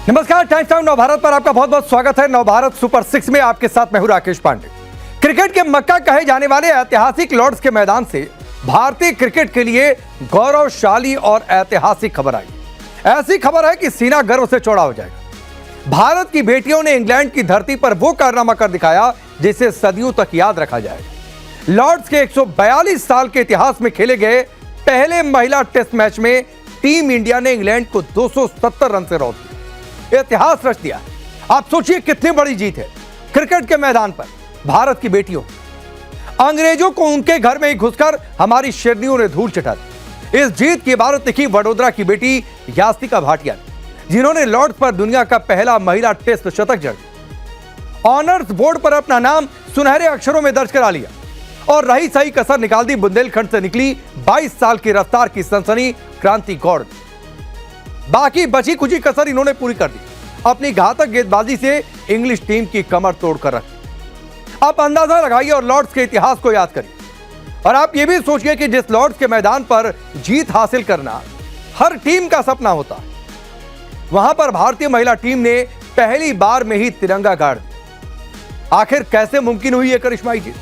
नमस्कार, times time Navbharat पर आपका बहुत बहुत स्वागत है। नवभारत सुपर 6 में आपके साथ मैं हूं राकेश पांडे। क्रिकेट के मक्का कहे जाने वाले ऐतिहासिक लॉर्ड्स के मैदान से भारतीय क्रिकेट के लिए गौरवशाली और ऐतिहासिक खबर आई। ऐसी खबर है कि सीना गर्व से चौड़ा हो जाएगा। भारत की बेटियों ने इंग्लैंड की धरती पर वो कारनामा कर दिखाया जिसे सदियों तक याद रखा जाएगा। लॉर्ड्स के 142 साल के इतिहास में खेले गए पहले महिला टेस्ट मैच में टीम इंडिया ने इंग्लैंड को 270 रन से रौंद दिया, इतिहास रच दिया। आप सोचिए कितनी बड़ी जीत है। क्रिकेट के मैदान पर भारत की बेटियों, अंग्रेजों को उनके घर में ही घुसकर हमारी शेरनियों ने धूल चटा दी। इस जीत की इबारत लिखी वडोदरा की बेटी यास्तिका भाटिया ने, जिन्होंने लॉर्ड्स पर दुनिया का पहला महिला टेस्ट शतक जड़ ऑनर्स बोर्ड पर अपना नाम सुनहरे अक्षरों में दर्ज करा लिया और रही सही कसर निकाल दी बुंदेलखंड से निकली 22 साल की रफ्तार की सनसनी क्रांति गौड़। बाकी बची कुची कसर इन्होंने पूरी कर दी। अपनी घातक गेंदबाजी से इंग्लिश टीम की कमर तोड़कर रखी। आप अंदाजा लगाइए और लॉर्ड्स के इतिहास को याद करिए। और आप यह भी सोचिए कि जिस लॉर्ड्स के मैदान पर जीत हासिल करना हर टीम का सपना होता है, वहां पर भारतीय महिला टीम ने पहली बार में ही तिरंगा गाड़ दिया। आखिर कैसे मुमकिन हुई यह करिश्माई जीत?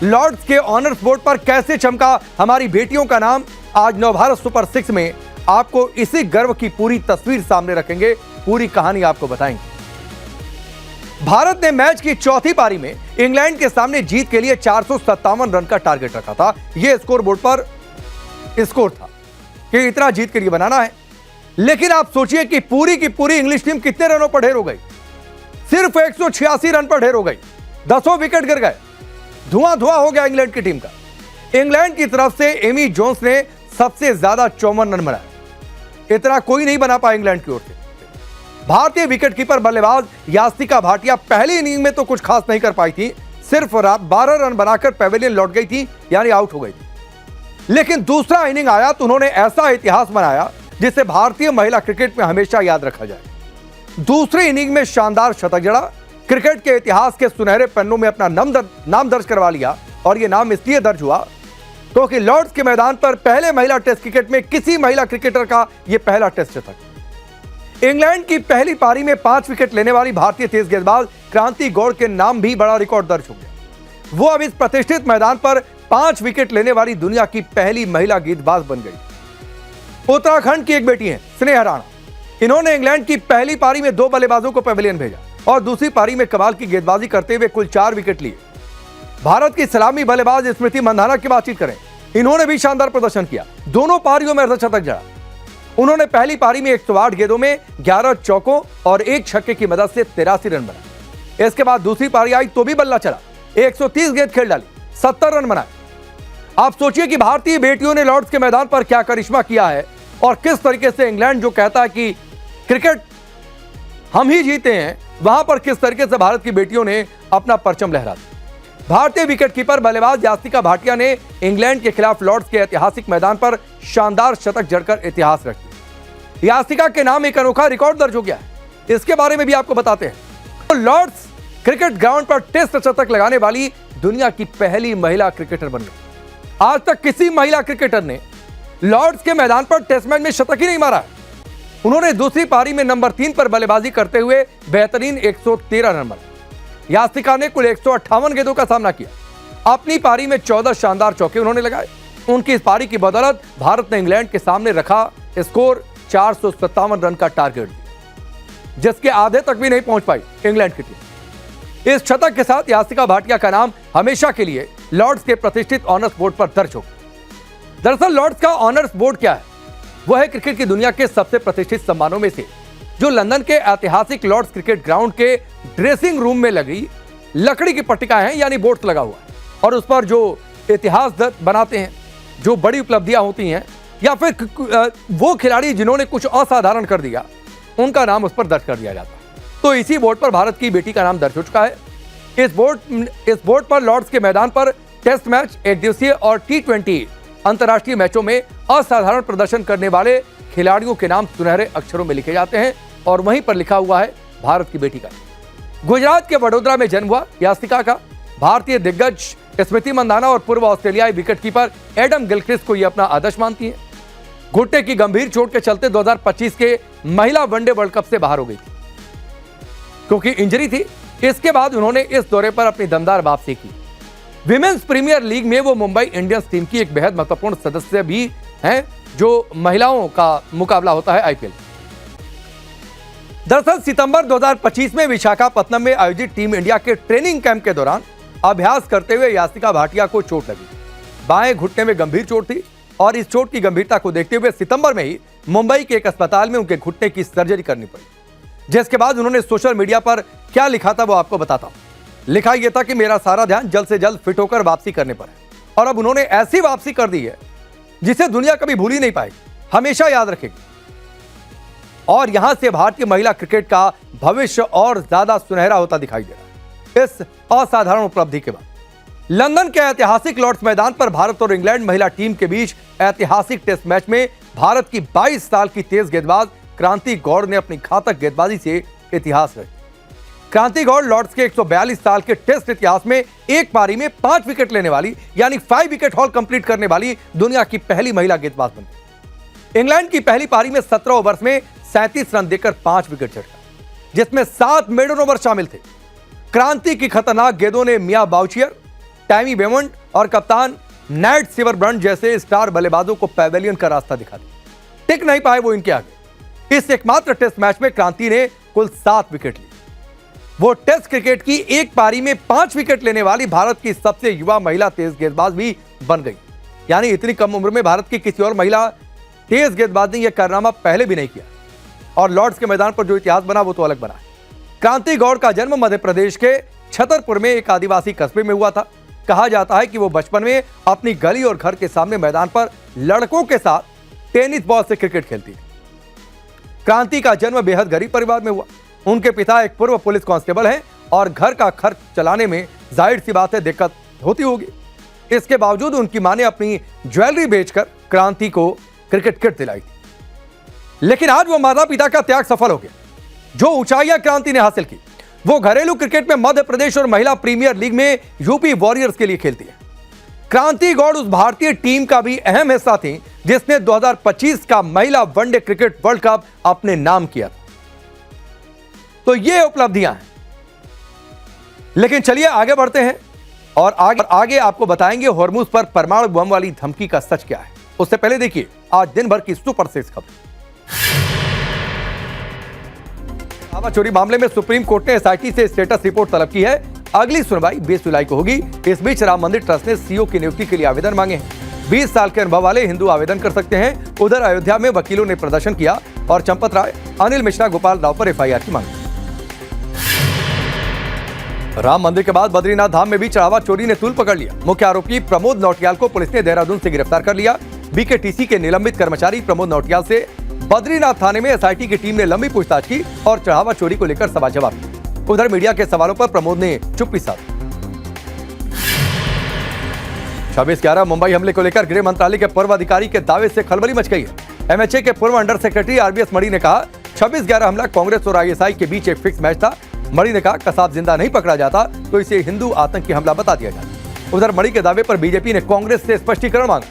लॉर्ड्स के ऑनर्स बोर्ड पर कैसे चमका हमारी बेटियों का नाम? आज नवभारत सुपर 6 में आपको इसी गर्व की पूरी तस्वीर सामने रखेंगे, पूरी कहानी आपको बताएंगे। भारत ने मैच की चौथी पारी में इंग्लैंड के सामने जीत के लिए 457 रन का टारगेट रखा था। यह स्कोर बोर्ड पर स्कोर था कि इतना जीत के लिए बनाना है। लेकिन आप सोचिए कि पूरी की पूरी इंग्लिश टीम कितने रनों पर ढेर हो गई? सिर्फ 186 रन पर ढेर हो गई। 10 विकेट गिर गए, धुआं धुआं हो गया इंग्लैंड की टीम का। इंग्लैंड की तरफ से एमी जोन्स ने सबसे ज्यादा 54 रन बनाए। इतना कोई नहीं बना पाया इंग्लैंड की ओर से। भारतीय विकेटकीपर बल्लेबाज यास्तिका भाटिया पहली इनिंग में तो कुछ खास नहीं कर पाई थी, सिर्फ 12 रन बनाकर पैवेलियन लौट गई थी, यानी आउट हो गई थी। लेकिन दूसरा इनिंग आया तो उन्होंने ऐसा इतिहास बनाया जिसे भारतीय महिला क्रिकेट में हमेशा याद रखा जाए। दूसरी इनिंग में शानदार शतक जड़ा, क्रिकेट के इतिहास के सुनहरे पन्नों में अपना नाम दर्ज करवा लिया। और यह नाम इसलिए दर्ज हुआ क्योंकि लॉर्ड्स के मैदान पर पहले महिला टेस्ट क्रिकेट में किसी महिला क्रिकेटर का यह पहला टेस्ट शतक। इंग्लैंड की पहली पारी में 5 विकेट लेने वाली भारतीय तेज गेंदबाज क्रांति गौड़ के नाम भी बड़ा रिकॉर्ड दर्ज हो गया। वो अब इस प्रतिष्ठित मैदान पर 5 विकेट लेने वाली दुनिया की पहली महिला गेंदबाज बन गई। उत्तराखंड की एक बेटी है स्नेहा राणा। इन्होंने इंग्लैंड की पहली पारी में 2 बल्लेबाजों को पैवेलियन भेजा और दूसरी पारी में कमाल की गेंदबाजी करते हुए कुल 4 विकेट लिए। भारत की सलामी बल्लेबाज स्मृति मंधाना की बातचीत करें, इन्होंने भी शानदार प्रदर्शन किया। दोनों पारियों में अर्धशतक जड़ा। उन्होंने पहली पारी में 108 गेंदों में 11 चौकों और 1 छक्के की मदद से 83 रन बनाए। इसके बाद दूसरी पारी आई तो भी बल्ला चला, 130 गेंद खेल डाली, 70 रन बनाए। आप सोचिए कि भारतीय बेटियों ने लॉर्ड्स के मैदान पर क्या करिश्मा किया है और किस तरीके से इंग्लैंड जो कहता है कि क्रिकेट हम ही जीते हैं, वहां पर किस तरीके से भारत की बेटियों ने अपना परचम लहरा दिया। भारतीय विकेटकीपर बल्लेबाज यास्तिका भाटिया ने इंग्लैंड के खिलाफ लॉर्ड्स के ऐतिहासिक मैदान पर शानदार शतक जड़कर इतिहास रच दिया। यास्तिका के नाम एक अनोखा रिकॉर्ड दर्ज हो गया है, इसके बारे में भी आपको बताते हैं। तो लॉर्ड्स क्रिकेट ग्राउंड पर टेस्ट शतक लगाने वाली दुनिया की पहली महिला क्रिकेटर बन गई। आज तक किसी महिला क्रिकेटर ने लॉर्ड्स के मैदान पर टेस्ट मैच में शतक ही नहीं मारा है। उन्होंने दूसरी पारी में नंबर 3 पर बल्लेबाजी करते हुए बेहतरीन 113 रन बनाए। यास्तिका ने कुल 158 गेंदों का सामना किया। अपनी पारी में 14 शानदार चौके उन्होंने लगाए। उनकी इस पारी की बदौलत भारत ने इंग्लैंड के सामने रखा स्कोर 457 रन का टारगेट, जिसके आधे तक भी नहीं पहुंच पाई इंग्लैंड की टीम। इस शतक के साथ यास्तिका भाटिया का नाम हमेशा के लिए लॉर्ड्स के प्रतिष्ठित ऑनर्स बोर्ड पर दर्ज हो गया। दरअसल लॉर्ड्स का ऑनर्स बोर्ड क्या है? वह है क्रिकेट की दुनिया के सबसे प्रतिष्ठित सम्मानों में से, जो लंदन के ऐतिहासिक लॉर्ड्स क्रिकेट ग्राउंड के ड्रेसिंग रूम में लगी लकड़ी की पट्टिकाएं हैं, यानी बोर्ड लगा हुआ है। और उस पर जो इतिहास बनाते हैं, जो बड़ी उपलब्धियां होती हैं, या फिर वो खिलाड़ी जिन्होंने कुछ असाधारण कर दिया, उनका नाम उस पर दर्ज कर दिया जाता है। तो इसी बोर्ड पर भारत की बेटी का नाम दर्ज हो चुका है। इस बोर्ड पर लॉर्ड्स के मैदान पर टेस्ट मैच, एक दिवसीय और T20 अंतर्राष्ट्रीय मैचों में असाधारण प्रदर्शन करने वाले खिलाड़ियों के नाम सुनहरे अक्षरों में लिखे जाते हैं और वहीं पर लिखा हुआ है भारत की बेटी का। गुजरात के वडोदरा में जन्म हुआ यास्तिका का। भारतीय दिग्गज स्मृति मंधाना और पूर्व ऑस्ट्रेलियाई विकेटकीपर एडम गिलक्रिस्ट को यह अपना आदर्श मानती है। घुटने की गंभीर चोट के चलते 2025 के महिला वनडे वर्ल्ड कप से बाहर हो गई थी। क्योंकि इंजरी थी। इसके बाद उन्होंने इस दौरे पर अपनी दमदार वापसी की। विमेंस प्रीमियर लीग में वो मुंबई इंडियंस टीम की एक बेहद महत्वपूर्ण सदस्य भी हैं, जो महिलाओं का मुकाबला होता है आईपीएल। दरअसल सितंबर 2025 में विशाखापत्तनम में आयोजित टीम इंडिया के ट्रेनिंग कैंप के दौरान अभ्यास करते हुए यास्तिका भाटिया को चोट लगी। बाएं घुटने में गंभीर चोट थी और इस चोट की गंभीरता को देखते हुए सितंबर में ही मुंबई के एक अस्पताल में उनके घुटने की सर्जरी करनी पड़ी। जिसके बाद उन्होंने सोशल मीडिया पर क्या लिखा था वो आपको बताता हूं। लिखा यह था कि मेरा सारा ध्यान जल्द से जल्द फिट होकर वापसी करने पर है, और अब उन्होंने ऐसी वापसी कर दी है जिसे दुनिया कभी भूल ही नहीं पाएगी, हमेशा याद रखेगी। और यहां से भारतीय महिला क्रिकेट का भविष्य और ज्यादा सुनहरा होता दिखाई दे रहा है। इस असाधारण उपलब्धि के बाद लंदन के ऐतिहासिक लॉर्ड्स मैदान पर भारत और इंग्लैंड महिला टीम के बीच ऐतिहासिक टेस्ट मैच में भारत की 22 साल की तेज गेंदबाज क्रांति गौड़ ने अपनी घातक गेंदबाजी से इतिहास रचा। क्रांति गौड़ लॉर्ड्स के 142 साल के टेस्ट इतिहास में एक पारी में 5 विकेट लेने वाली, यानी 5 विकेट हॉल कंप्लीट करने वाली दुनिया की पहली महिला गेंदबाज बन गई। इंग्लैंड की पहली पारी में 17 ओवर्स में 37 रन देकर 5 विकेट झटका, जिसमें 7 मेडन ओवर शामिल थे। क्रांति की खतरनाक गेंदों ने मिया बाउचियर, टैमी बेमंड और कप्तान नैट सिवरब्रंट जैसे स्टार बल्लेबाजों को पैवेलियन का रास्ता दिखा दिया। टिक नहीं पाए वो इनके आगे। इस एकमात्र टेस्ट मैच में क्रांति ने कुल 7 विकेट लिए। वो टेस्ट क्रिकेट की एक पारी में 5 विकेट लेने वाली भारत की सबसे युवा महिला तेज गेंदबाज भी बन गई। यानी इतनी कम उम्र में भारत की किसी और महिला तेज गेंदबाज ने यह कारनामा पहले भी नहीं किया। और लॉर्ड्स के मैदान पर जो इतिहास बना वो तो अलग बना है। क्रांति गौड़ का जन्म मध्य प्रदेश के छतरपुर में एक आदिवासी कस्बे में हुआ था। कहा जाता है कि वो बचपन में अपनी गली और घर के सामने मैदान पर लड़कों के साथ टेनिस बॉल से क्रिकेट खेलती थी। क्रांति का जन्म बेहद गरीब परिवार में हुआ। उनके पिता एक पूर्व पुलिस कांस्टेबल हैं और घर का खर्च चलाने में जाहिर सी बात है दिक्कत होती होगी। इसके बावजूद उनकी मां ने अपनी ज्वेलरी बेचकर क्रांति को क्रिकेट किट दिलाई थी। लेकिन आज वो माता पिता का त्याग सफल हो गया। जो ऊंचाइयां क्रांति ने हासिल की वो घरेलू क्रिकेट में मध्य प्रदेश और महिला प्रीमियर लीग में यूपी वॉरियर्स के लिए खेलती है। क्रांति गौड़ उस भारतीय टीम का भी अहम हिस्सा थी जिसने 2025 का महिला वनडे क्रिकेट वर्ल्ड कप अपने नाम किया था। तो ये उपलब्धियां हैं। लेकिन चलिए आगे बढ़ते हैं और आगे आपको बताएंगे हॉर्मुज पर परमाणु बम वाली धमकी का सच क्या है। उससे पहले देखिए आज दिन भर की सुपर 6 खबर। शराबा चोरी मामले में सुप्रीम कोर्ट ने एसआईटी से स्टेटस रिपोर्ट तलब की है। अगली सुनवाई 20 जुलाई को होगी। इस बीच राम मंदिर ट्रस्ट ने सीईओ की नियुक्ति के लिए आवेदन मांगे हैं। 20 साल के अनुभव वाले हिंदू आवेदन कर सकते हैं। उधर अयोध्या में वकीलों ने प्रदर्शन किया और चंपत राय, अनिल मिश्रा, गोपाल राव पर एफआईआर की मांग। राम मंदिर के बाद बद्रीनाथ धाम में भी चढ़ावा चोरी ने तूल पकड़ लिया। मुख्य आरोपी प्रमोद नौटियाल को पुलिस ने देहरादून से गिरफ्तार कर लिया। बीकेटीसी के निलंबित कर्मचारी प्रमोद नौटियाल से बद्रीनाथ थाने में एसआईटी की टीम ने लंबी पूछताछ की और चढ़ावा चोरी को लेकर सवाल जवाब दिए। उधर मीडिया के सवालों पर प्रमोद ने चुप्पी साधी। 26/11 मुंबई हमले को लेकर गृह मंत्रालय के पूर्व अधिकारी के दावे से खलबली मच गई है। एमएचए के पूर्व अंडर सेक्रेटरी आरबीएस मणि ने कहा 26/11 हमला कांग्रेस और आईएसआई के बीच एक फिक्स मैच था। मणि ने कहा कसाब जिंदा नहीं पकड़ा जाता तो इसे हिंदू आतंकी हमला बता दिया जाता। उधर मणि के दावे पर बीजेपी ने कांग्रेस से स्पष्टीकरण मांगा।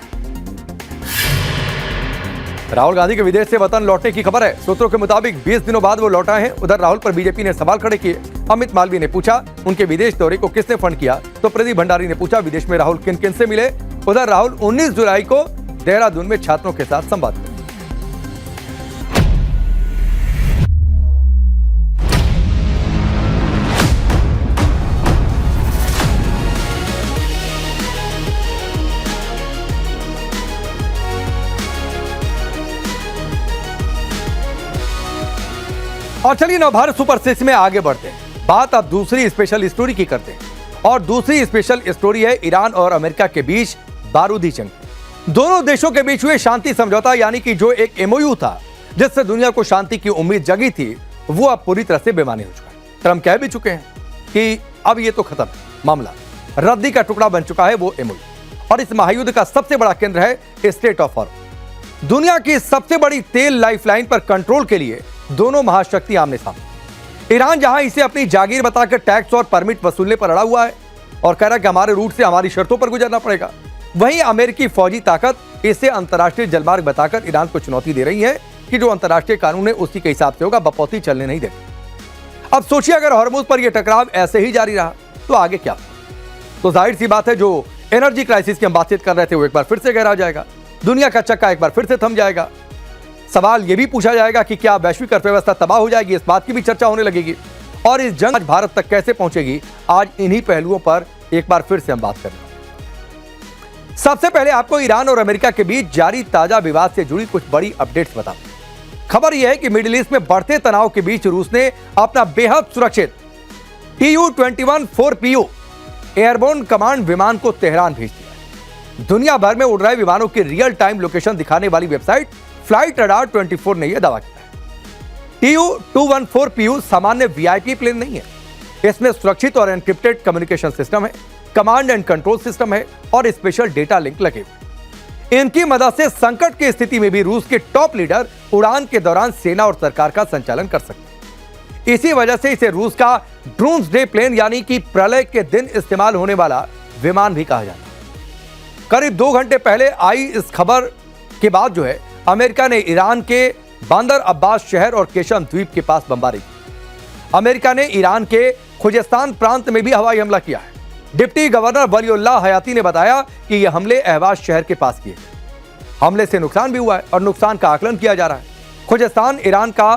राहुल गांधी के विदेश से वतन लौटने की खबर है। सूत्रों के मुताबिक 20 दिनों बाद वो लौट आए हैं। उधर राहुल पर बीजेपी ने सवाल खड़े किए। अमित मालवीय ने पूछा उनके विदेश दौरे को किसने फंड किया, तो प्रदीप भंडारी ने पूछा विदेश में राहुल किन किन से मिले। उधर राहुल 19 जुलाई को देहरादून में छात्रों के साथ संवाद करेंगे। और चलिए नवभारत सुपर 6 में आगे बढ़ते हैं। बात अब दूसरी स्पेशल स्टोरी की करते हैं और दूसरी स्पेशल स्टोरी है ईरान और अमेरिका के बीच बारूदी जंग। दोनों देशों के बीच हुए शांति समझौता यानी कि जो एक एमओयू था जिससे दुनिया को शांति की उम्मीद जगी थी वो अब पूरी तरह से बेमानी हो चुका है। ट्रंप कह भी चुके हैं कि अब ये तो खत्म मामला, रद्दी का टुकड़ा बन चुका है वो एमओयू। और इस महायुद्ध का सबसे बड़ा केंद्र है स्टेट ऑफ हॉर्मुज। दुनिया की सबसे बड़ी तेल लाइफलाइन पर कंट्रोल के लिए दोनों महाशक्ति आमने सामने। ईरान जहां इसे अपनी जागीर बताकर टैक्स और परमिट वसूलने पर अड़ा हुआ है और कह रहा है कि हमारे रूट से हमारी शर्तों पर गुजरना पड़ेगा, वहीं अमेरिकी फौजी ताकत इसे अंतर्राष्ट्रीय जलमार्ग बताकर ईरान को चुनौती दे रही है कि जो अंतर्राष्ट्रीय कानून है उसी के हिसाब से होगा, बपौती चलने नहीं देगा। अब सोचिए अगर हॉर्मुज पर यह टकराव ऐसे ही जारी रहा तो आगे क्या? तो जाहिर सी बात है जो एनर्जी क्राइसिस की हम बातचीत कर रहे थे वो एक बार फिर से गहरा जाएगा, दुनिया का चक्का एक बार फिर से थम जाएगा। सवाल यह भी पूछा जाएगा कि क्या वैश्विक अर्थव्यवस्था तबाह हो जाएगी, इस बात की भी चर्चा होने लगेगी। और इस जंग आज भारत तक कैसे पहुंचेगी, आज इन्हीं पहलुओं पर एक बार फिर से हम बात करेंगे। सबसे पहले आपको ईरान और अमेरिका के बीच जारी ताजा विवाद से जुड़ी कुछ बड़ी अपडेट्स बता। खबर यह है कि मिडिल ईस्ट में बढ़ते तनाव के बीच रूस ने अपना बेहद सुरक्षित Tu-21 4PU एयरबोर्न कमांड विमान को तेहरान भेज दिया। दुनिया भर में उड़ रहे विमानों की रियल टाइम लोकेशन दिखाने वाली वेबसाइट फ्लाइट रडार 24 ने यह दावा किया है। Tu-214PU सामान्य VIP प्लेन नहीं है, इसमें सुरक्षित और एनक्रिप्टेड कम्युनिकेशन सिस्टम है, कमांड एंड कंट्रोल सिस्टम है और स्पेशल डेटा लिंक लगे हुए। इनकी मदद से संकट की स्थिति में भी रूस के टॉप लीडर उड़ान के दौरान सेना और सरकार का संचालन कर सकते हैं। इसी वजह से इसे रूस का डूम्सडे प्लेन यानी कि प्रलय के दिन इस्तेमाल होने वाला विमान भी कहा जाता है। करीब 2 घंटे पहले आई इस खबर के बाद जो है अमेरिका ने ईरान के बंदर अब्बास शहर और केशम द्वीप के पास बमबारी की। अमेरिका ने ईरान के खुजेस्तान प्रांत में भी हवाई हमला किया है। डिप्टी गवर्नर वलीउल्लाह हयाती ने बताया कि यह हमले अहवाज शहर के पास किए गए। हमले से नुकसान भी हुआ है और नुकसान का आकलन किया जा रहा है। खुजेस्तान ईरान का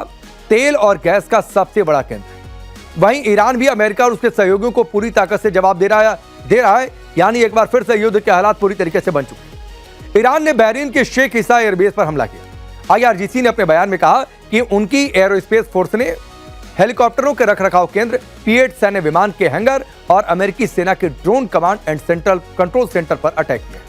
तेल और गैस का सबसे बड़ा केंद्र है। वहीं ईरान भी अमेरिका और उसके सहयोगियों को पूरी ताकत से जवाब दे रहा है, यानी एक बार फिर से युद्ध के हालात पूरी तरीके से बन चुके हैं। ईरान ने बहरीन के शेख ईसा एयरबेस पर हमला किया। IRGC ने अपने बयान में कहा कि उनकी एरोस्पेस फोर्स ने हेलीकॉप्टरों के रखरखाव केंद्र, P-8 सैन्य विमान के हैंगर और अमेरिकी सेना के drone command and central control centre पर अटैक किया।